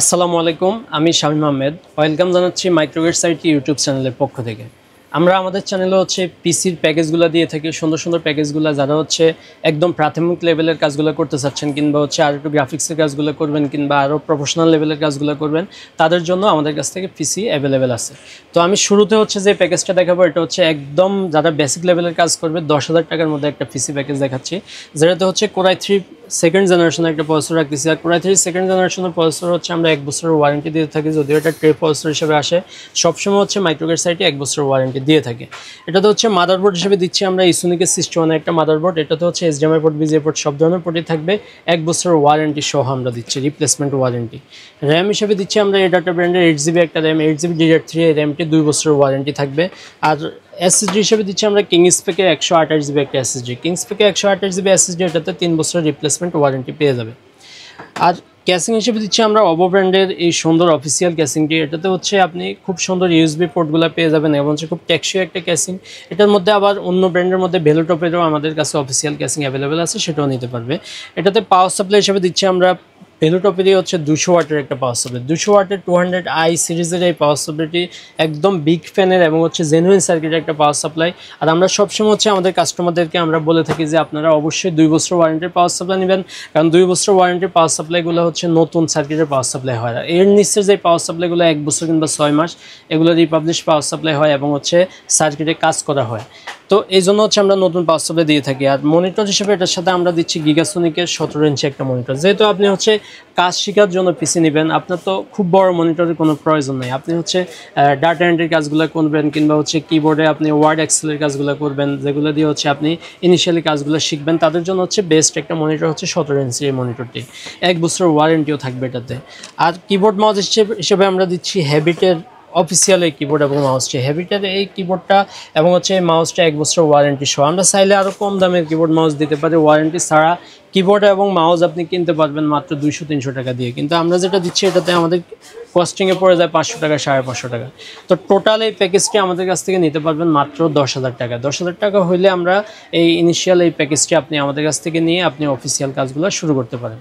আসসালামু আলাইকুম, আমি শামীম আহমেদ। ওয়েলকাম জানাচ্ছি মাইক্রোগেট সাইটি ইউটিউব চ্যানেলের পক্ষ থেকে। আমরা আমাদের চ্যানেলে পিসির প্যাকেজগুলো দিয়ে থাকি, সুন্দর সুন্দর প্যাকেজগুলো যারা একদম প্রাথমিক লেভেলের কাজগুলো করতে চাচ্ছেন, কিংবা আর একটু গ্রাফিক্সের কাজগুলো করবেন, কিংবা আরও প্রফেশনাল লেভেলের কাজগুলো করবেন, তাদের জন্য আমাদের কাছ থেকে পিসি অ্যাভেলেবেল আছে। তো আমি শুরুতে যে প্যাকেজটা দেখাবো, এটা একদম যারা বেসিক লেভেলের কাজ করবে 10,000 টাকার মধ্যে একটা পিসি প্যাকেজ দেখাচ্ছি, যেটাতে কোরাই 3 সেকেন্ড জেনারেশনের একটা প্রসেসর রাখতেছি। আর কোরাই 3 সেকেন্ড জেনারেশনের প্রসেসর আমরা 1 বছরের ওয়ারেন্টি দিয়ে থাকি, যদিও এটা ট্রে প্রসেসর হিসেবে আসে। সবসময় মাইক্রোগেট সাইটে 1 বছরের ওয়ারেন্টি দিয়ে থাকে। এটাতে মাদারবোর্ড হিসেবে দিচ্ছি আমরা ইসোনিকের সিস্টেমের একটা মাদারবোর্ড। এটাতে এইচডিএমআই পোর্ট, বিজিএ পোর্ট সব ধরনের পোর্টই থাকবে। 1 বছরের ওয়ারেন্টি সহ আমরা দিচ্ছি, রিপ্লেসমেন্ট ওয়ারেন্টি। র্যাম হিসেবে দিচ্ছি আমরা এডাটা ব্র্যান্ডের 8GB একটা র্যাম, 8GB DDR3 র্যামটি 2 বছরের ওয়ারেন্টি থাকবে। আর এসএসডি হিসেবে দিচ্ছি আমরা কিংসপেকের 128GB একটা এসএসডি। কিংসপেকের 128GB এসএসডি, এটাতে 3 বছরের রিপ্লেসমেন্ট ওয়ারেন্টি পেয়ে যাবে। আর ক্যাসিং হিসেবে দিচ্ছি আমরা ওভো ব্র্যান্ডের এই সুন্দর অফিসিয়াল ক্যাসিংটি। এটাতে আপনি খুব সুন্দর ইউএসবি পোর্টগুলো পেয়ে যাবেন এবং খুব টেকসই একটা ক্যাসিং। এটার মধ্যে আবার অন্য ব্র্যান্ডের মধ্যে ভেলোটপেরও আমাদের কাছে অফিসিয়াল ক্যাসিং অ্যাভেলেবেল আছে, সেটাও নিতে পারবে। এটাতে পাওয়ার সাপ্লাই হিসেবে দিচ্ছি আমরা ভেলোটপেরই 200 ওয়াটের একটা পাওয়ার সাপ্লাই। 200 ওয়াটের 200i সিরিজের এই পাওয়ার সাপ্লাইটি একদম বিগ ফ্যানের এবং জেনুইন সার্কিটের একটা পাওয়ার সাপ্লাই। আর আমরা সবসময় আমাদের কাস্টমারদেরকে আমরা বলে থাকি যে আপনারা অবশ্যই 2 বছর ওয়ারেন্টির পাওয়ার সাপ্লাই নেবেন, কারণ 2 বছর ওয়ারেন্টির পাওয়ার সাপ্লাইগুলো নতুন সার্কিটের পাওয়ার সাপ্লাই হয়। এর নিচে যে পাওয়ার সাপ্লাইগুলো 1 বছর কিংবা 6 মাস, এগুলো রিপাবলিশ পাওয়ার সাপ্লাই হয় এবং সার্কিটে কাজ করা হয়। তো এই জন্য আমরা নতুন পাওয়ার সাপ্লাই দিয়ে থাকি। আর মনিটর হিসেবে এটার সাথে আমরা দিচ্ছি গিগাসোনিকের 17 ইঞ্চি একটা মনিটর। যেহেতু আপনি কাজ শেখার জন্য পিসি নেবেন, আপনার তো খুব বড় মনিটরের কোনো প্রয়োজন নেই। আপনি ডাটা এন্ট্রির কাজগুলো করবেন, কিংবা কিবোর্ডে আপনি ওয়ার্ড এক্সেলের কাজগুলো করবেন, যেগুলো দিয়ে আপনি ইনিশিয়ালি কাজগুলো শিখবেন, তাদের জন্য বেস্ট একটা মনিটর 17 ইঞ্চি এই মনিটরটি। 1 বছরের ওয়ারেন্টিও থাকবে এটাতে। আর কিবোর্ড মাউস হিসেবে আমরা দিচ্ছি হ্যাবিটের অফিসিয়াল এই কিবোর্ড এবং মাউসটি। হ্যাবিটের এই কিবোর্ডটা এবং মাউসটা 1 বছর ওয়ারেন্টি সহ। আমরা চাইলে আরও কম দামের কিবোর্ড মাউস দিতে পারি, ওয়ারেন্টি ছাড়া কিবোর্ড এবং মাউস আপনি কিনতে পারবেন মাত্র 200-300 টাকা দিয়ে। কিন্তু আমরা যেটা দিচ্ছি এটাতে আমাদের কস্টিংয়ে পড়ে যায় 500 টাকা, 550 টাকা। তো টোটাল এই প্যাকেজটি আমাদের কাছ থেকে নিতে পারবেন মাত্র 10,000 টাকা। 10,000 টাকা হইলে আমরা এই ইনিশিয়াল এই প্যাকেজটি আপনি আমাদের কাছ থেকে নিয়ে আপনি অফিসিয়াল কাজগুলো শুরু করতে পারেন।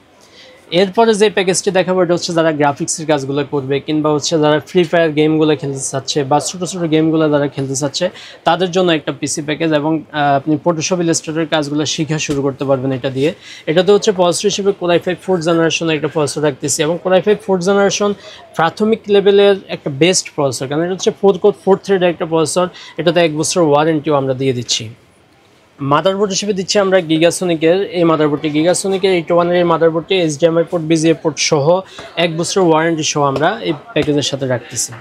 এরপরে যে প্যাকেজটি দেখাবো, এটা যারা গ্রাফিক্সের কাজগুলো করবে, কিংবা যারা ফ্রি ফায়ার গেমগুলো খেলতে চাচ্ছে, বা ছোটো ছোটো গেমগুলো যারা খেলতে চাচ্ছে, তাদের জন্য একটা পিসি প্যাকেজ। এবং আপনি ফটোশপ, ইলাস্ট্রেটরের কাজগুলো শিখা শুরু করতে পারবেন এটা দিয়ে। এটাতে প্রসেসর হিসেবে কোরাই 5 4th জেনারেশনের একটা প্রসেসর রাখতেছি, এবং কোরাই 5 4th জেনারেশন প্রাথমিক লেভেলের একটা বেস্ট প্রসেসর, কারণ এটা 4 থ্রেডের একটা প্রসেসর। এটাতে 1 বছর ওয়ারেন্টিও আমরা দিয়ে দিচ্ছি। মাদারবোর্ড হিসেবে দিচ্ছি আমরা গিগাসোনিকের এই মাদারবোর্ডটি। গিগাসোনিকের 81 এই মাদারবোর্ডটি এইচডিএমআই পোর্ট, বিজিএ পোর্ট সহ 1 বছরের ওয়ারেন্টি সহ আমরা এই প্যাকেজের সাথে রাখতেছি।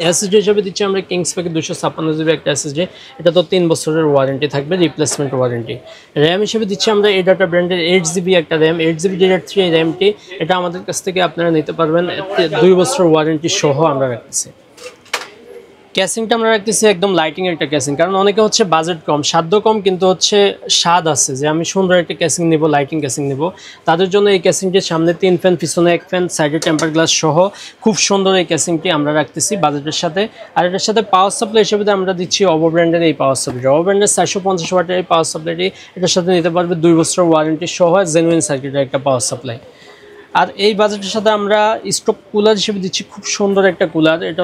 এসএসডি হিসেবে দিচ্ছি আমরা কিংসপেকের 256GB একটা এসএসডি। এটা তো 3 বছরের ওয়ারেন্টি থাকবে, রিপ্লেসমেন্ট ওয়ারেন্টি। র্যাম হিসেবে দিচ্ছি আমরা এডাটা ব্র্যান্ডের 8GB একটা র্যাম, 8GB DDR3 এই র্যামটি। এটা আমাদের কাছ থেকে আপনারা নিতে পারবেন 2 বছরের ওয়ারেন্টি সহ আমরা রাখতেছি। ক্যাসিংটা আমরা রাখতেছি একদম লাইটিং একটা ক্যাসিং, কারণ অনেকে বাজেট কম, সাধ্য কম, কিন্তু স্বাদ আছে যে আমি সুন্দর একটা ক্যাসিং নিব, লাইটিং ক্যাসিং নিব। তাদের জন্য এই ক্যাসিংটির সামনে 3 ফ্যান, পিছনে 1 ফ্যান, সাইডে টেম্পার গ্লাস সহ খুব সুন্দর এই ক্যাসিংটি আমরা রাখতেছি বাজেটের সাথে। আর এটার সাথে পাওয়ার সাপ্লাই হিসেবে আমরা দিচ্ছি ওভো ব্র্যান্ডের এই পাওয়ার সাপ্লাই। ওভো ব্র্যান্ডের 450 ওয়াটের এই পাওয়ার সাপ্লাইটি এটার সাথে নিতে পারবে 2 বছর ওয়ারেন্টি সহ, জেনুইন সার্কিটের একটা পাওয়ার সাপ্লাই। আর এই বাজেটের সাথে আমরা স্টক কুলার হিসেবে দিচ্ছি খুব সুন্দর একটা কুলার। এটা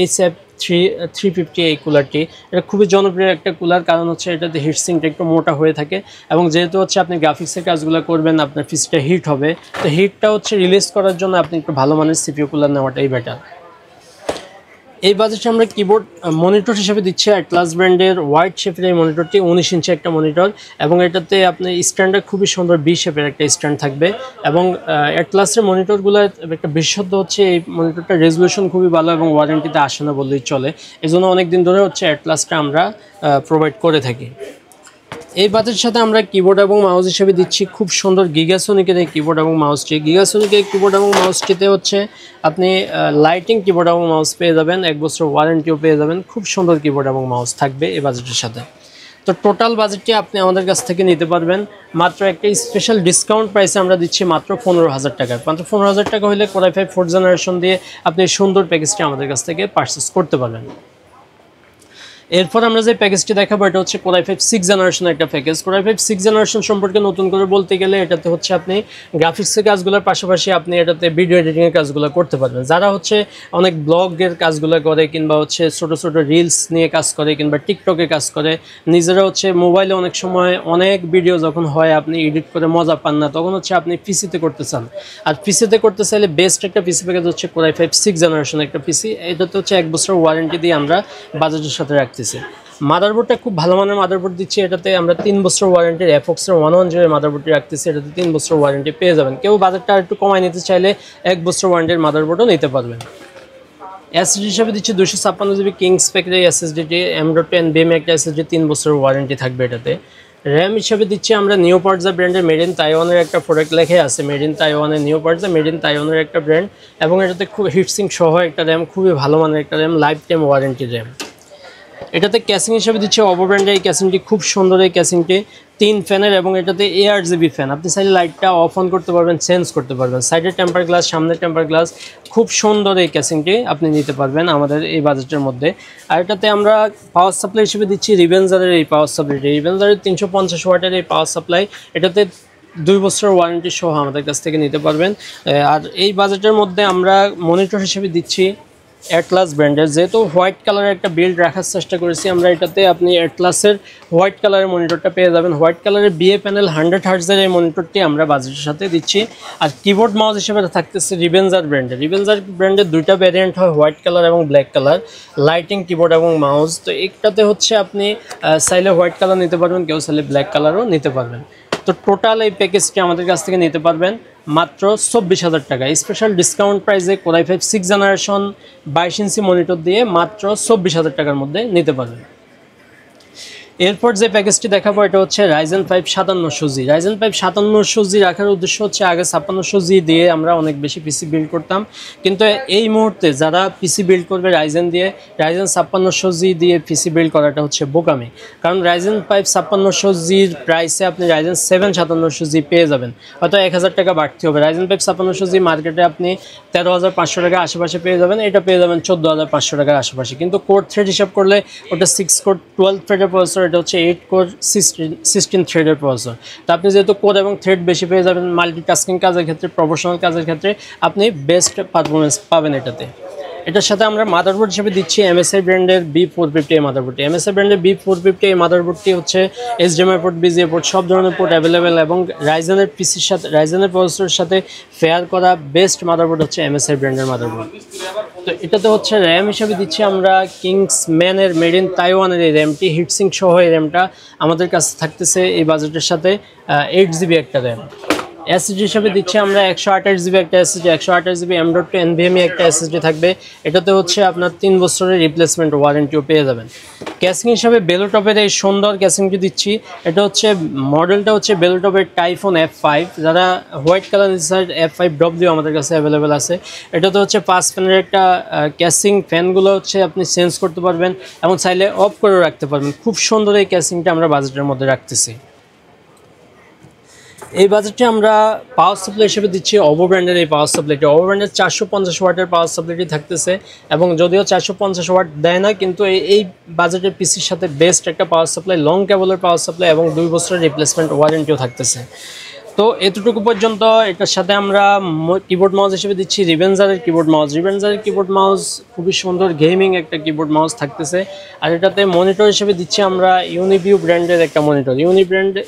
HF350 এই কুলারটি। এটা খুবই জনপ্রিয় একটা কুলার, কারণ এটাতে হিটসিংটা একটু মোটা হয়ে থাকে, এবং যেহেতু আপনি গ্রাফিক্সের কাজগুলো করবেন, আপনার পিসিটা হিট হবে, তো হিটটা রিলিজ করার জন্য আপনি একটু ভালো মানের সিপিইউ কুলার নেওয়াটাই বেটার। এই বাজেটে আমরা কিবোর্ড মনিটর হিসেবে দিচ্ছি অ্যাটলাস ব্র্যান্ডের হোয়াইট শেপের এই মনিটরটি, 19 ইঞ্চি একটা মনিটর, এবং এটাতে আপনি স্ট্যান্ডটা খুবই সুন্দর বি শেপের একটা স্ট্যান্ড থাকবে। এবং অ্যাটলাসের মনিটরগুলোর একটা বিশেষত্ব এই মনিটরটা রেজলিউশন খুবই ভালো এবং ওয়ারেন্টিতে আসে না বললেই চলে। এই জন্য অনেকদিন ধরে অ্যাটলাসটা আমরা প্রোভাইড করে থাকি। এই বাজেটের সাথে আমরা কিবোর্ড এবং মাউস হিসেবে দিচ্ছি খুব সুন্দর গিগাসোনিকের এই কিবোর্ড এবং মাউসটি। গিগাসোনিকের কিবোর্ড এবং মাউসটিতে আপনি লাইটিং কিবোর্ড এবং মাউস পেয়ে যাবেন, 1 বছর ওয়ারেন্টিও পেয়ে যাবেন। খুব সুন্দর কিবোর্ড এবং মাউস থাকবে এই বাজেটের সাথে। তো টোটাল বাজেটটি আপনি আমাদের কাছ থেকে নিতে পারবেন মাত্র একটা স্পেশাল ডিসকাউন্ট প্রাইসে আমরা দিচ্ছি মাত্র 15,000 টাকা। মাত্র 15,000 টাকা হলে কোরাই 5 4th জেনারেশন দিয়ে আপনি সুন্দর প্যাকেজটি আমাদের কাছ থেকে পারচেস করতে পারবেন। এরপর আমরা যে প্যাকেজটি দেখাবো এটা হচ্ছে Core i5 6 জেনারেশনের একটা প্যাকেজ। Core i5 6 জেনারেশন সম্পর্কে নতুন করে বলতে গেলে এটাতে হচ্ছে আপনি গ্রাফিক্সের কাজগুলোর পাশাপাশি আপনি এটাতে ভিডিও এডিটিংয়ের কাজগুলো করতে পারবেন। যারা হচ্ছে অনেক ব্লগের কাজগুলো করে কিংবা হচ্ছে ছোট ছোট রিলস নিয়ে কাজ করে কিংবা টিকটকে কাজ করে, নিজেরা হচ্ছে মোবাইলে অনেক সময় অনেক ভিডিও যখন হয় আপনি এডিট করে মজা পান না, তখন হচ্ছে আপনি পিসিতে করতে চান। আর পিসিতে করতে চাইলে বেস্ট একটা পিসি প্যাকেজ হচ্ছে Core i5 6 জেনারেশন একটা পিসি। এটাতে হচ্ছে 1 বছর ওয়ারেন্টি দিয়ে আমরা বাজেটের সাথে রাখতেছি। মাদারবোর্ডটা খুব ভালো মানের মাদারবোর্ড দিচ্ছি, এটাতে আমরা 3 বছর ওয়ারেন্টির FOX-এর 110 মাদারবোর্ডটি রাখতেছি। এটাতে 3 বছর ওয়ারেন্টি পেয়ে যাবেন। কেউ বাজেটটা একটু কমায় নিতে চাইলে 1 বছর ওয়ারেন্টির মাদারবোর্ডও নিতে পারবেন। এসএসডি হিসাবে দিচ্ছি 256GB কিংস স্পেকের এসএসডিটি, M.2 NVMe একটা এসএসডি, 3 বছর ওয়ারেন্টি থাকবে এটাতে। র্যাম হিসাবে দিচ্ছি আমরা নিউ পার্জা ব্র্যান্ডের মেড ইন তাইওয়ানের একটা প্রোডাক্ট লেখা আছে, মেড ইন তাইওয়ানের নিউ পার্জা, মেড ইন তাইওয়ানের একটা ব্র্যান্ড, এবং এটাতে খুব হিটসিং সহ একটা র্যাম, খুবই ভালো মানের একটা RAM, life time warranty RAM. এটাতে ক্যাসিং হিসেবে দিচ্ছে OPPO ব্র্যান্ডের এই ক্যাসিংটি, খুব সুন্দর এই ক্যাসিংটি, 3 ফ্যানের, এবং এটাতে ARGB ফ্যান। আপনি চাইলে লাইটটা অফ অন করতে পারবেন, চেঞ্জ করতে পারবেন। সাইডের টেম্পার গ্লাস, সামনের টেম্পার গ্লাস, খুব সুন্দর এই ক্যাসিংটি আপনি নিতে পারবেন আমাদের এই বাজেটের মধ্যে। আর এটাতে আমরা পাওয়ার সাপ্লাই হিসেবে দিচ্ছি রিভেঞ্জারের এই পাওয়ার সাপ্লাইটি, রিভেঞ্জারের 350 ওয়াটের এই পাওয়ার সাপ্লাই। এটাতে 2 বছর ওয়ারেন্টি সহ আমাদের কাছ থেকে নিতে পারবেন। আর এই বাজেটের মধ্যে আমরা মনিটর হিসেবে দিচ্ছি অ্যাটলাস ব্র্যান্ডের, যেহেতু হোয়াইট কালারের একটা বিল্ড রাখার চেষ্টা করেছি আমরা, এটাতে আপনি অ্যাটলাসের হোয়াইট কালারের মনিটরটা পেয়ে যাবেন। হোয়াইট কালারের BA প্যানেল 100 হার্টজের এই মনিটরটি আমরা বাজেটের সাথে দিচ্ছি। আর কিবোর্ড মাউস হিসেবে থাকতেছে রিভেঞ্জার ব্র্যান্ডের। রিভেঞ্জার ব্র্যান্ডের 2টা ভ্যারিয়েন্ট হয়, হোয়াইট কালার এবং ব্ল্যাক কালার, লাইটিং কিবোর্ড এবং মাউস। তো একটাতে হচ্ছে আপনি চাইলে হোয়াইট কালার নিতে পারবেন, কেউ চাইলে ব্ল্যাক কালারও নিতে পারবেন। তো টোটাল এই প্যাকেজটি আমাদের কাছ থেকে নিতে পারবেন মাত্র 24,000 টাকা। স্পেশাল ডিসকাউন্ট প্রাইসে Core i5 6 generation 22 inch monitor দিয়ে মাত্র 24,000 টাকার মধ্যে নিতে পারবেন। এরপর যে প্যাকেজটি দেখাবো এটা হচ্ছে Ryzen 5 5700G। Ryzen 5 5700G রাখার উদ্দেশ্য হচ্ছে আগে 5600G দিয়ে আমরা অনেক বেশি পিসি বিল্ড করতাম, কিন্তু এই মুহূর্তে যারা পিসি বিল্ড করবে Ryzen দিয়ে, Ryzen 5600G দিয়ে পিসি বিল্ড করাটা হচ্ছে বোকামি। কারণ Ryzen 5 5700Gর প্রাইসে আপনি Ryzen 7 5700G পেয়ে যাবেন, হয়তো 1000 টাকা বাড়তি হবে। Ryzen 5 5700G মার্কেটে আপনি 13,500 টাকা আশেপাশে পেয়ে যাবেন, এটা পেয়ে যাবেন 14,500 টাকার আশেপাশে। কিন্তু কোর থ্রেড হিসাব করলে ওটা 6 কোর 12 থ্রেডের প্রসেসর, এটা হচ্ছে 8 কোর 16 থ্রেডের প্রসেসর। তো আপনি যেহেতু কোর এবং থ্রেড বেশি পেয়ে যাবেন, মাল্টিটাস্কিং কাজের ক্ষেত্রে, প্রফেশনাল কাজের ক্ষেত্রে আপনি বেস্ট পারফরমেন্স পাবেন এটাতে। এটার সাথে আমরা মাদারবোর্ড হিসেবে দিচ্ছি MSI ব্র্যান্ডের B450 এই মাদারবোর্ডটি। MSI ব্র্যান্ডের B450 এই মাদারবোর্ডটি হচ্ছে HDMI পোর্ট, BGA পোর্ট, সব ধরনের পোর্ট অ্যাভেলেবেল, এবং রাইজেনের পিসির সাথে, রাইজেনের প্রসেসরের সাথে ফেয়ার করা বেস্ট মাদারবোর্ড হচ্ছে MSI ব্র্যান্ডের মাদারবোর্ড। তো এটাতে হচ্ছে র্যাম হিসেবে দিচ্ছি আমরা কিংসম্যানের মেড ইন তাইওয়ানের এই র্যামটি, হিটসিং সহ এই র্যামটা আমাদের কাছে থাকতেছে এই বাজেটের সাথে 8GB একটা র্যাম। এসএসডি হিসেবে দিচ্ছি আমরা 128GB একটা এসএসডি, 128GB M.2 NVMe একটা এসএসডি থাকবে। এটাতে হচ্ছে আপনার 3 বছরের রিপ্লেসমেন্ট ওয়ারেন্টিও পেয়ে যাবেন। ক্যাসিং হিসাবে বেলোটপের এই সুন্দর ক্যাসিংটি দিচ্ছি, এটা হচ্ছে মডেলটা হচ্ছে বেলোটপের টাইফুন F5। যারা হোয়াইট কালার F5W আমাদের কাছে অ্যাভেলেবেল আছে। এটাতে হচ্ছে 5 ফ্যানের একটা ক্যাসিং, ফ্যানগুলো হচ্ছে আপনি চেঞ্জ করতে পারবেন এবং চাইলে অফ করেও রাখতে পারবেন। খুব সুন্দর এই ক্যাসিংটা আমরা বাজেটের মধ্যে রাখতেছি। এই বাজেটে আমরা পাওয়ার সাপ্লাই হিসেবে দিচ্ছি OPPO ব্র্যান্ডের এই পাওয়ার সাপ্লাইটি। OPPO ব্র্যান্ডের 450 ওয়াটের পাওয়ার সাপ্লাইটি থাকতেছে, এবং যদিও 450 ওয়াট দেয় না, কিন্তু এই বাজেটের পিসির সাথে বেস্ট একটা পাওয়ার সাপ্লাই, লং কেবলের পাওয়ার সাপ্লাই, এবং 2 বছরের রিপ্লেসমেন্ট ওয়ারেন্টিও থাকতেছে। তো এতটুকু পর্যন্ত। এটার সাথে আমরা কিবোর্ড মাউস হিসেবে দিচ্ছি রিভেঞ্জারের কিবোর্ড মাউস। রিভেঞ্জারের কিবোর্ড মাউস খুবই সুন্দর গেমিং একটা কিবোর্ড মাউস থাকতেছে। আর এটাতে মনিটর হিসেবে দিচ্ছি আমরা ইউনিভিউ ব্র্যান্ডের একটা মনিটর।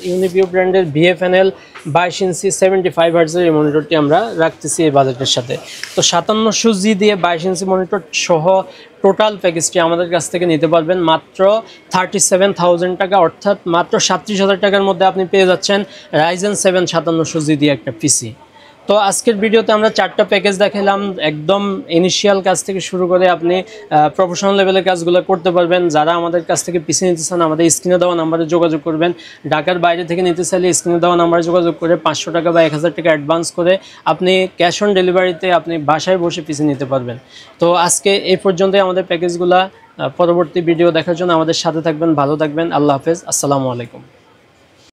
ইউনিভিউ ব্র্যান্ডের VFNL 22 ইঞ্চি 75 হার্টজের এই মনিটরটি আমরা রাখতেছি এই বাজেটের সাথে। তো 5700G দিয়ে 22 ইঞ্চি মনিটর সহ টোটাল প্যাকেজটি আমাদের কাছ থেকে নিতে পারবেন মাত্র 37,000 টাকা, অর্থাৎ মাত্র 37,000 টাকার মধ্যে আপনি পেয়ে যাচ্ছেন Ryzen 7 5700G দিয়ে একটা পিসি। তো আজকের ভিডিওতে আমরা 4টা প্যাকেজ দেখালাম, একদম ইনিশিয়াল কাজ থেকে শুরু করে আপনি প্রফেশনাল লেভেলের কাজগুলো করতে পারবেন। যারা আমাদের কাছ থেকে পিসি নিতে চান আমাদের স্ক্রিনে দেওয়া নাম্বারে যোগাযোগ করবেন। ঢাকার বাইরে থেকে নিতে চাইলে স্ক্রিনে দেওয়া নাম্বারে যোগাযোগ করে 500 টাকা বা 1000 টাকা অ্যাডভান্স করে আপনি ক্যাশ অন ডেলিভারিতে আপনি বাসায় বসে পিসি নিতে পারবেন। তো আজকে এই পর্যন্তই আমাদের প্যাকেজগুলো। পরবর্তী ভিডিও দেখার জন্য আমাদের সাথে থাকবেন, ভালো থাকবেন, আল্লাহ হাফেজ, আসসালামু আলাইকুম।